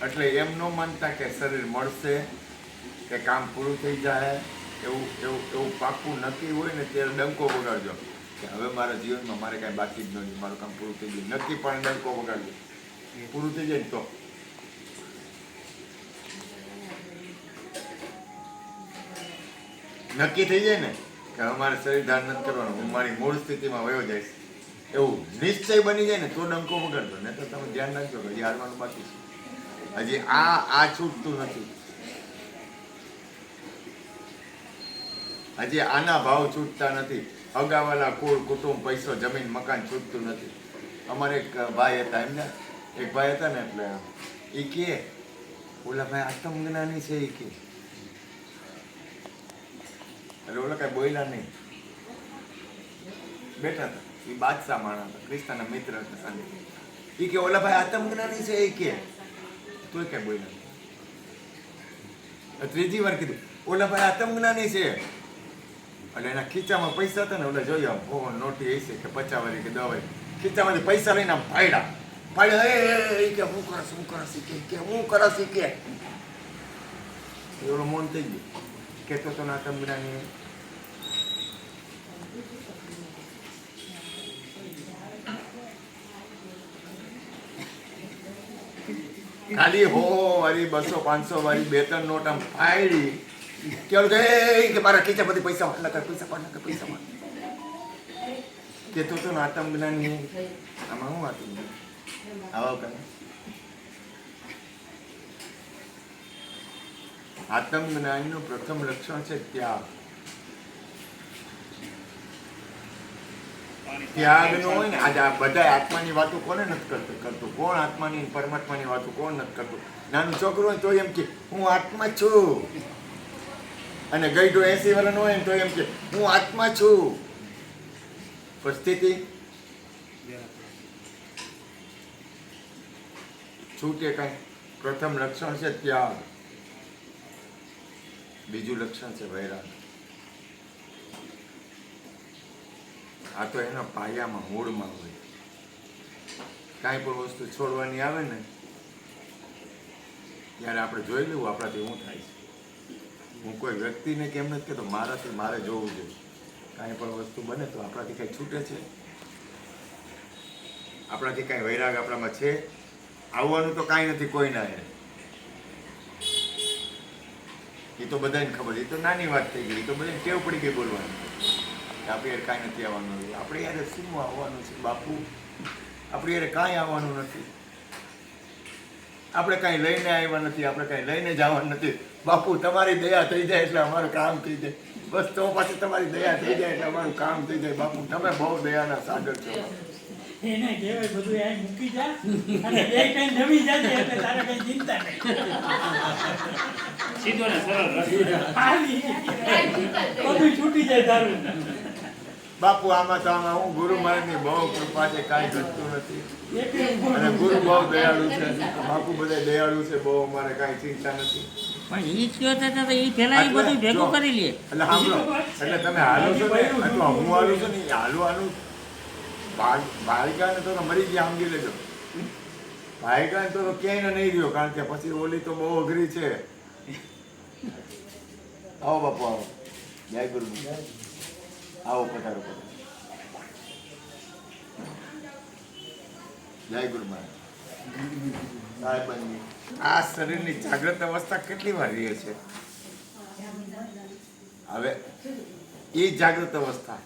એટલે એમ ન માનતા કે શરીર મળશે કે કામ પૂરું થઈ જાય, એવું એવું એવું પાક્કું નક્કી હોય ને ત્યારે ડંકો વગાડજો કે હવે મારા જીવનમાં મારે કાંઈ બાકી જ નથી, મારું કામ પૂરું થઈ ગયું. નક્કી પણ ડંકો વગાડજો, પૂરું થઈ જાય ને તો નક્કી થઈ જાય ને કે હવે મારે શરીર ધારણ નથી કરવાનું, હું મારી મૂળ સ્થિતિમાં વયો જઈશ, એવું નિશ્ચય બની જાય ને તો ડંકો વગાડજો. ને તો તમે ધ્યાન રાખજો કે હજી હારવાનું બાકી છે, હજી આ છૂટતું નથી, હજી આના ભાવ છૂટતા નથી, અગાવાલા કુળ કુટુંબ પૈસો જમીન મકાન છૂટતું નથી. અમારે એક ભાઈ હતા, એમને એક ભાઈ હતા ને એટલે એ કે ઓલા ભાઈ આત્મજ્ઞાની છે, એ કે એટલે ઓલા કઈ બોલ્યા નહીં, બેઠા હતા. એ બાદશાહ માણસ હતા, ક્રિસ્તાના મિત્ર હતા સાંજે. એ કે ઓલા ભાઈ આત્મજ્ઞાની છે, એ કે તોય કઈ બોલ્યા નહીં. ત્રીજી વાર કીધું ઓલા ભાઈ આત્મજ્ઞાની છે, એટલે એના ખીચામાં પૈસા હતા ને ઓલા જોયા ફોન નોટી હશે કે 50 વાળી કે 10 વાળી, ખીચામાંથી પૈસા લઈને આમ પાડ્યા કે હું કરસ કે એવડો મૌન થઈ ગયું. કેતો તો ના આત્મજ્ઞાની ખાલી હો વાળી 200 500 વાળી 2-3 નોટ આમ ફાડી કેવું કે મારા ખીચા બધી પૈસા પૈસા કેતો તો આત્મજ્ઞાની આમાં શું હતું આવા કરે. આત્મજ્ઞાનીનું પ્રથમ લક્ષણ છે ત્યાગ. ત્યાગનો હોય ને આજે આ બધા આત્માની વાતો કોને નથી કરતું? કોણ આત્માની પરમાત્માની વાતો કોણ નથી કરતું? નાનું છોકરું હોય તો એમ કે હું આત્મા છું, અને ગઈઢો 80 વર્ષનો હોય ને તો એમ કે હું આત્મા છું. પરિસ્થિતિ છૂટે કઈ. પ્રથમ લક્ષણ છે ત્યાગ, બીજું લક્ષણ છે વૈરાગ. આ તો એના પાયામાં મૂળમાં હોય. કાંઈ પણ વસ્તુ છોડવાની આવે ને ત્યારે આપણે જોઈ લેવું આપણાથી શું થાય છે. હું કોઈ વ્યક્તિને કેમ નથી કહેતો મારાથી મારે જોવું જોઈએ. કાંઈ પણ વસ્તુ બને તો આપણાથી કંઈ છૂટે છે, આપણાથી કાંઈ વૈરાગ આપણામાં છે. આવવાનું તો કાંઈ નથી કોઈના એ તો બધાને ખબર. એ તો નાની વાત થઈ ગઈ, એ તો બધાને ટેવ પડી ગઈ બોલવાની. આપણે યાર કાંઈ નથી આવવાનું, આપણે યાર શું આવવાનું છે બાપુ? આપણે યાર કાંઈ આવવાનું નથી, આપણે કાંઈ લઈને આવ્યા નથી, આપણે કાંઈ લઈને જવાનું નથી. બાપુ તમારી દયા થઈ જાય એટલે અમારું કામ થઈ જાય. બસ તો પાછી તમારી દયા થઈ જાય એટલે અમારું કામ થઈ જાય. બાપુ તમે બહુ દયાના સાગર છો. એને કહેવાય બધું અહીં મૂકી જા અને બે કઈ નવી જાજે એટલે તારે કઈ ચિંતા નહીં. સીધો ને સરળ રસ્તો. બધું છૂટી જાય તારું. બાપુ આમાં તો આમાં હું ગુરુ મહારાજની બહુ કૃપા છે, કાંઈ ઘટતું નથી. અને ગુરુ બહુ દયાળુ છે, બાપુ બધા દયાળુ છે બહુ, અમારે કાંઈ ચિંતા નથી. પણ ઈ કયો તો એ પેલા એ બધું ભેગું કરી લે. એટલે સાંભળો, એટલે તમે હાલો છો ને અથવા હું હાલું છું ને એ હાલવાનું ભાઈકાને તો મરી ગયા સમજી લેજો. ભાઈકાને તો ક્યાંય નહીં રહ્યો, કારણ કે પછી ઓલી તો બહુ અઘરી છે. આવો બાપુ આવો, જય ગુરુ, આવો પધારો પધારો, જય ગુરુ મહારાજ. આ શરીરની જાગ્રત અવસ્થા કેટલી વાર રહે છે? હવે એ જાગૃત અવસ્થા,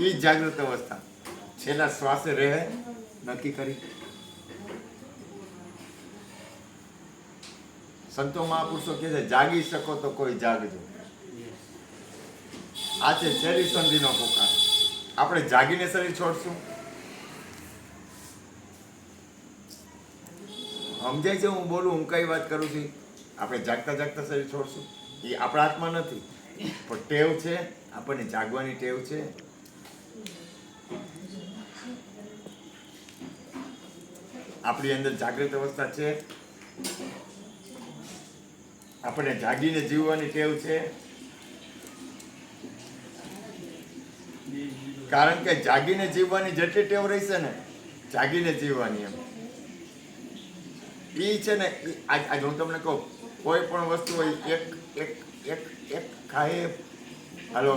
એ જાગૃત અવસ્થા છેલ્લા શ્વાસે રહે નક્કી કરી. સંતો મહાપુરુષો કહે છે જાગી શકો તો કોઈ જાગજો. આ છે શરીર સંધિનો પોકાર. આપણે જાગીને શરીર છોડશું? સમજાય છે હું બોલું, હું કઈ વાત કરું છું? આપણે જાગતા જાગતા શરીર છોડશું? એ આપણા હાથમાં નથી, પણ ટેવ છે, આપણને જાગવાની ટેવ છે. આપણી અંદર જાગૃત અવસ્થા છે, આપણે જાગીને જીવવાની ટેવ છે. કારણ કે જાગીને જીવવાની જેટલી ટેવ રહેશે ને, જાગીને જીવવાની એમ એ છે ને આજ હું તમને કહું, કોઈ પણ વસ્તુ હોય એક એક એક એક ખાએ હાલો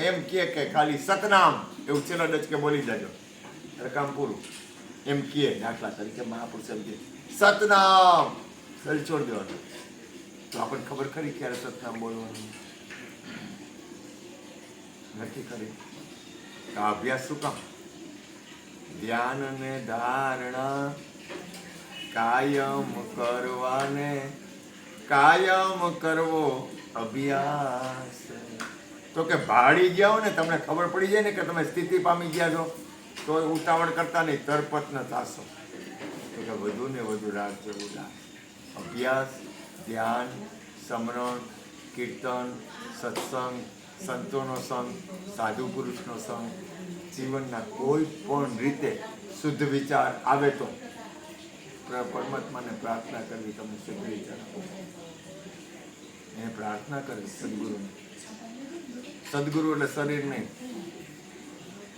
એમ કે ખાલી સતનામ એવું છેલ્લો ડચકે બોલી દેજો એટલે કામ પૂરું. એમ કહે દાખલા તરીકે મહાપુરુષ એમ કહે સતનામ શરીર છોડી દેવાનું, તો આપણને ખબર ખરી ક્યારે સતનામ બોલવાનું નથી ખરી. તો આ અભ્યાસ શું કામ? ધ્યાન ને ધારણા કાયમ કરવાને કાયમ કરવો અભ્યાસ. તો કે ભાડી ગયા હો ને તમને ખબર પડી જાય ને કે તમે સ્થિતિ પામી ગયા છો, તો ઉતાવળ કરતા નહીં, તરપત ન થાશો. તો કે વધુ ને વધુ રાખજો ઉદાસ. અભ્યાસ, ધ્યાન, સમરણ, કીર્તન, સત્સંગ, સંતોનો સંગ, સાધુ પુરુષનો સંગ, જીવનના કોઈ પણ રીતે શુદ્ધ વિચાર આવે તો પરમાત્માને પ્રાર્થના કરવી, તમને શુદ્ધ વિચાર આપો. એને પ્રાર્થના કરવી સદગુરુને. સદગુરુ એટલે શરીર નહીં,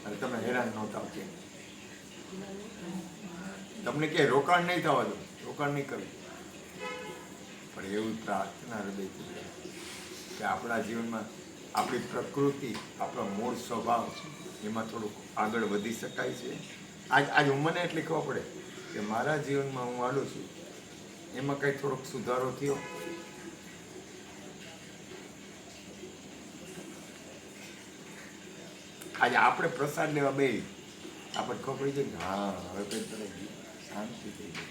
અને તમે હેરાન ન થાવ કે તમને કે રોકાણ નહીં થવા દો, રોકાણ નહીં કરવું, પણ એવું પ્રાર્થના હૃદયથી કે આપણા જીવનમાં આપણી પ્રકૃતિ, આપણો મૂળ સ્વભાવ એમાં થોડુંક આગળ વધી શકાય છે. આજ મને એટલી ખબર પડે કે મારા જીવનમાં હું હાલું છું એમાં કંઈ થોડોક સુધારો થયો. આજે આપણે પ્રસાદ લેવા બે આપણને ખબર પડી જાય કે હા હવે કંઈ તરફ શાંતિ થઈ ગઈ.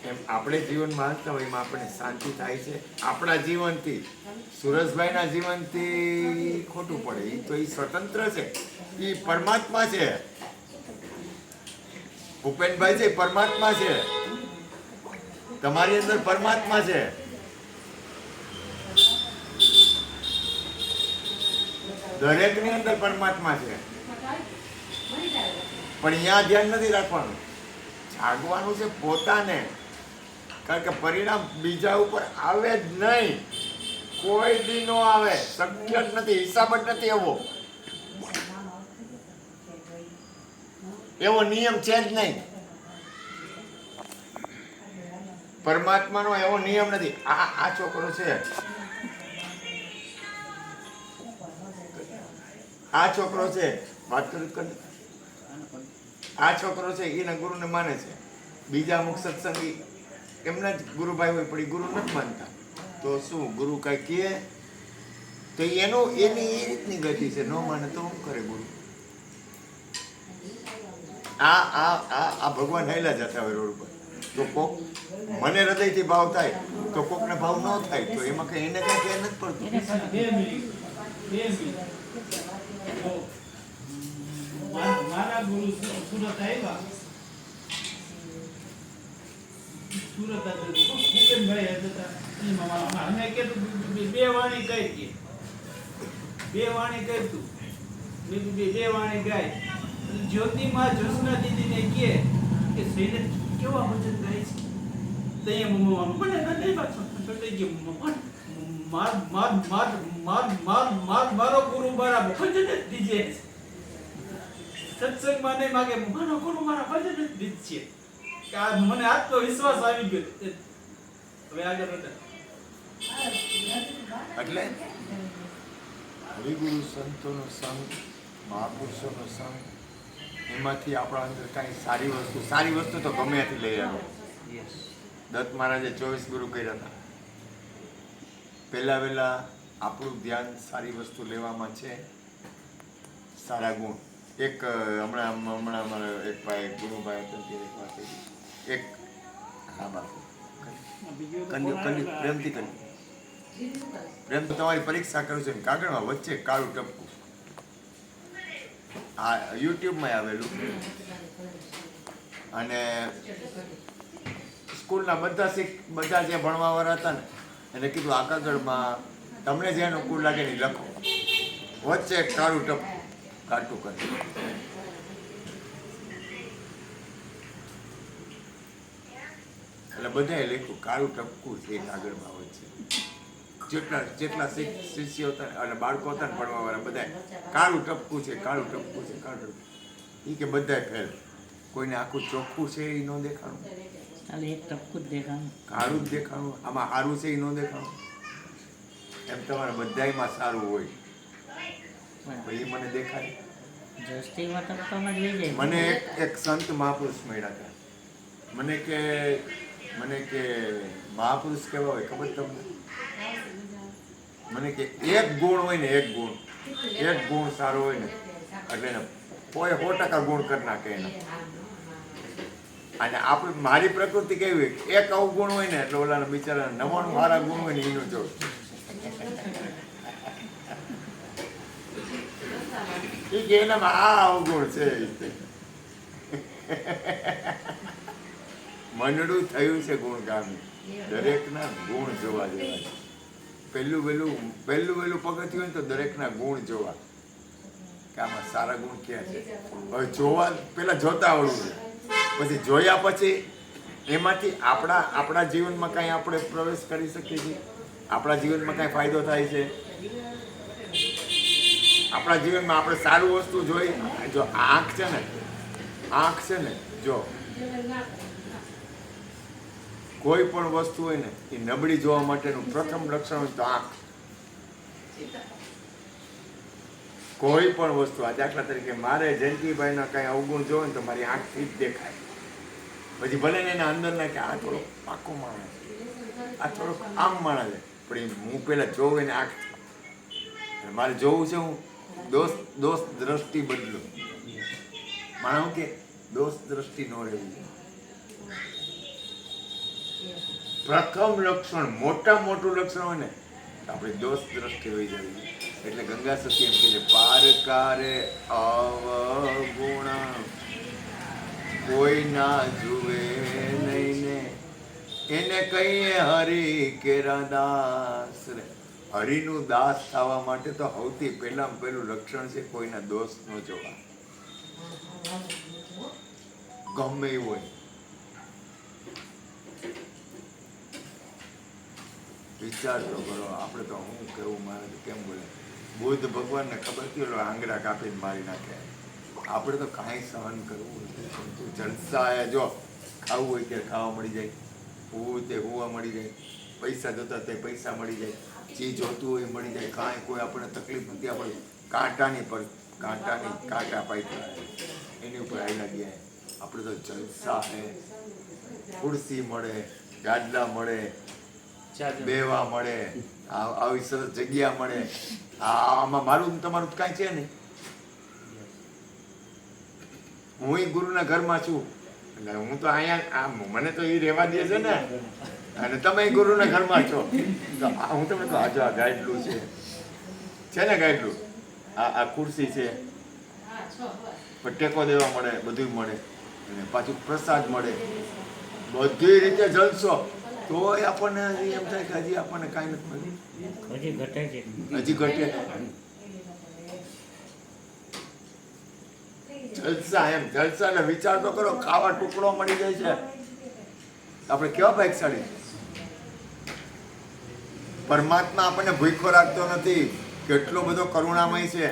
એમ આપણે જીવનમાં હાલતા હોય એમાં આપણને શાંતિ થાય છે. આપણા જીવનથી સુરેશભાઈના જીવનથી ખોટું પડે, એ તો એ સ્વતંત્ર છે, એ પરમાત્મા છે. ભૂપેનભાઈ છે પરમાત્મા છે, તમારી અંદર પરમાત્મા છે. દરેકની અંદર પરમાત્મા છે, પણ અહીંયા ધ્યાન નથી રાખવાનું, જાગવાનું છે પોતાને. કારણ કે પરિણામ બીજા ઉપર આવે જ નહીં, કોઈ દી નો આવે, શક્ય જ નથી, હિસાબ જ નથી. એવો નિયમ છે જ નહીં. પરમાત્માનો એવો નિયમ નથી. આ છોકરો છે, આ છોકરો છે, વાત કરી, આ છોકરો છે એના ગુરુને માને છે. બીજા અમુક સત્સંગી એમના જ ગુરુભાઈ હોય પણ એ ગુરુ નથી માનતા. તો શું ગુરુ કઈ કહે તો એની એ રીતની ગતિ છે, ન માને તો શું કરે ગુરુ? આ ભગવાન હેલા જતા હોય રોડ પર, તો કોક મને હૃદયથી ભાવ થાય તો કોકને ભાવ ન થાય, તો એમાં કઈ એને કઈ ફેર નથી પડતું. મારા ગુરુ સુરત આવ્યા, સુરત ભૂપેનભાઈ હતા. અમે કીધું બે વાણી કહી દઈએ, બે વાણી કહી તું બે વાણી ગાય. જ્યોતિમાં જ્યોત્સના દીદીને કહે કે શ્રીને કેવા ભજન ગાય છે, તો એ મને નથી પાછો મારો ગુરુ મારા ભજન જ દીજે, સત્સંગમાં નહીં માગે, મારો ગુરુ મારા ભજન જ દીજ છે. મને આત્મવિશ્વાસ આવી ગયો. હવે આગળ એટલે હરિગુરુ સંતોનો સંગ, મહાપુરુષોનો સંગ, એમાંથી આપણા અંદર કાંઈ સારી વસ્તુ તો ગમે ત્યાંથી લઈ આવે. દત્ત મહારાજે 24 ગુરુ કર્યા હતા. વહેલા આપણું ધ્યાન સારી વસ્તુ લેવામાં છે, સારા ગુણ. એક હમણાં અમારા એક ભાઈ ગુરુભાઈ હતા, એક હા બાપુ પ્રેમથી કર્યું. પ્રેમ તો તમારી પરીક્ષા કરું છે, કાગળમાં વચ્ચે કાળું ટપકું, આ યુટ્યુબમાં આવેલું. અને સ્કૂલના બધા જે ભણવાવાળા હતા ને એને કીધું આ કાગળમાં તમને જે અનુકૂળ લાગે ને લખો, વચ્ચે કાળું ટપકું કાઢું કરે. એટલે બધાએ લખ્યું કાળું ટપકું છે કાગળમાં વચ્ચે. જેટલા શિષ્યો હતા અને બાળકો હતા ને ભણવાવાળા બધા કાળું ટપકું છે, કાળું ટપકું છે, કાળું ટપકું. એ કે બધાએ ફેલ, કોઈને આખું ચોખ્ખું છે એ ન દેખાણું. ખાલી એક ટપકું જ દેખાનું. કાળું જ દેખાણું, આમાં સારું છે એ ન દેખાણું. એમ તમારે બધાયમાં સારું હોય બરાબર. પણ એ મને દેખાય. દ્રષ્ટિમાં તો કપામાં જ લઈ જાય. મને એક સંત મહાપુરુષ મળ્યા હતા. મને કે મહાપુરુષ કેવા હોય ખબર તમને? મને કે એક ગુણ હોય ને, એક ગુણ સારો હોય ને એટલે એને કોઈ 100% ગુણ કરી નાખે એના. અને આપણે મારી પ્રકૃતિ કેવી હોય, એક અવગુણ હોય ને એટલે ઓલાના બિચારા 99 સારા ગુણ હોય ને એનું જો એ કે એનામાં આ અવગુણ છે. મનડું થયું છે ગુણગામી, દરેકના ગુણ જોવા જેવા છે. પહેલું વહેલું પગથિયું હોય તો દરેકના ગુણ જોવા કે આમાં સારા ગુણ ક્યાં છે. હવે જોવા પેલા જોતા આવડવું છે, પછી જોયા પછી એમાંથી આપણા જીવનમાં કાંઈ આપણે પ્રવેશ કરી શકીએ છીએ, આપણા જીવનમાં કાંઈ ફાયદો થાય છે. આપણા જીવનમાં આપણે સારું વસ્તુ જોઈ, જો આંખ છે ને જો કોઈ પણ વસ્તુ હોય ને એ નબળી જોવા માટેનું પ્રથમ લક્ષણ હોય તો આંખ. કોઈ પણ વસ્તુ, આ દાખલા તરીકે મારે જયંતિભાઈના કાંઈ અવગુણ જોવે ને તો મારી આંખથી જ દેખાય. પછી ભલે ને એના અંદર ના કે આ થોડો પાકો માણસ, આ થોડોક આમ માણસ, પણ એ હું પેલા જોઉં એને આંખથી. મારે જોવું છે હું દોષ દ્રષ્ટિ બદલું. માણસ કે દોષ દ્રષ્ટિ ન રહેવું. પ્રથમ લક્ષણ, મોટું લક્ષણ હોય ને તો આપણે દોષ દ્રષ્ટિ હોઈ જવી. એટલે ગંગા સતી એમ કહે પારકારે અવગુણ કોઈ ના જુએ નહીં ને એને કહીએ હરી કેરા દાસ. હરિનું દાસ થવા માટે તો સૌથી પહેલું લક્ષણ છે કોઈના દોષ ન જોવા, ગમે એવું હોય. વિચાર તો કરો, આપણે તો હું કેવું મારે કેમ બોલે. બુદ્ધ ભગવાનને ખબર હતી ઓલો આંગળા કાપીને મારી નાખે. આપણે તો કાંઈ સહન કરવું નથી. જલસા જો ખાવું હોય ત્યારે ખાવા મળી જાય, હોવું તે હોવા મળી જાય, પૈસા જોતા તે પૈસા મળી જાય, ચીજ જોતું હોય મળી જાય, કાંઈ કોઈ આપણને તકલીફ નથી. આપણે કાંટા પાઇપા એની ઉપર આવેલા ગયા. આપણે તો જલસા હે, ખુરશી મળે, ગાદલા મળે, બેવા મળે, આવી સરસ જગ્યા મળે. આમાં મારું તમારું કાંઈ છે નહીં. હું ગુરુના ઘરમાં છું એટલે હું તો અહીંયા મને તો એ રહેવા દે છે ને, અને તમે ગુરુના ઘરમાં છો તો હું તમને કહું આજો આ ગાઈડલું છે ને ગાઈડલું, આ ખુરશી છે, ટેકો દેવા મળે, બધું મળે, અને પાછું પ્રસાદ મળે, બધી રીતે જલસો. તોય આપણને એમ થાય કે હજી આપણને કાંઈ નથી મળ્યું, હજી ઘટે છે. હજી ઘટે. જલસા એમ જલસા ને વિચાર તો કરો, ખાવા ટુકડો મળી જાય છે, આપણે કેવા ભાગ્યશાળી. પરમાત્મા આપણને ભૂખો રાખતો નથી, કેટલો બધો કરુણામય છે.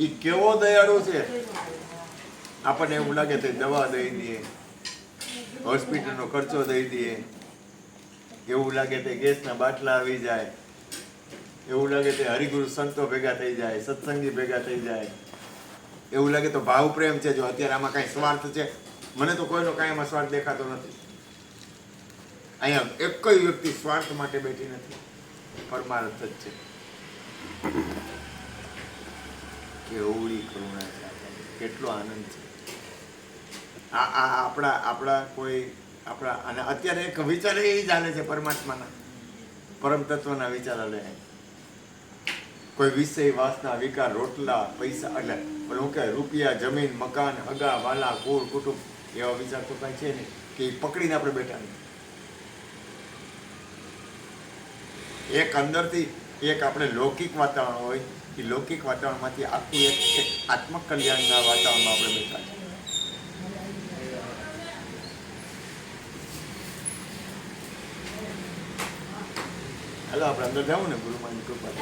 એ કેવો દયાળુ છે. આપણને એવું લાગે તો દવા દઈ દઈએ, હોસ્પિટલનો ખર્ચો દઈ દઈએ, એવું લાગે તો ગેસના બાટલા આવી જાય, એવું લાગે તો હરિગુરુ સંતો ભેગા થઈ જાય, સત્સંગી ભેગા થઈ જાય, એવું લાગે તો ભાવ પ્રેમ છે. જો અત્યારે આમાં કાંઈ સ્વાર્થ છે, મને તો કોઈનો કાંઈ એમાં સ્વાર્થ દેખાતો નથી. અહીંયા એક જ વ્યક્તિ સ્વાર્થ માટે બેઠી નથી, પરમાર્થ જ છે. કેવડી કરુણા છે, કેટલો આનંદ છે. આપણા કોઈ આપણા, અને અત્યારે એક વિચાર એ ચાલે છે પરમાત્માના, પરમ તત્વના વિચાર લે. કોઈ વિષય, વાસના, વિકાર, રોટલા, પૈસા, એટલે શું કહેવાય, રૂપિયા, જમીન, મકાન, હગા વાલા, કુળ, કુટુંબ, એવા વિચાર તો કાંઈ છે નહીં કે એ પકડીને આપણે બેઠા નહીં. એક અંદરથી એક આપણે લૌકિક વાતાવરણ હોય, એ લૌકિક વાતાવરણમાંથી આખું એક આત્મકલ્યાણના વાતાવરણમાં આપણે બેઠા છીએ. હાલો આપણે અંદર જાવું ને ગુરુમાની કૃપા.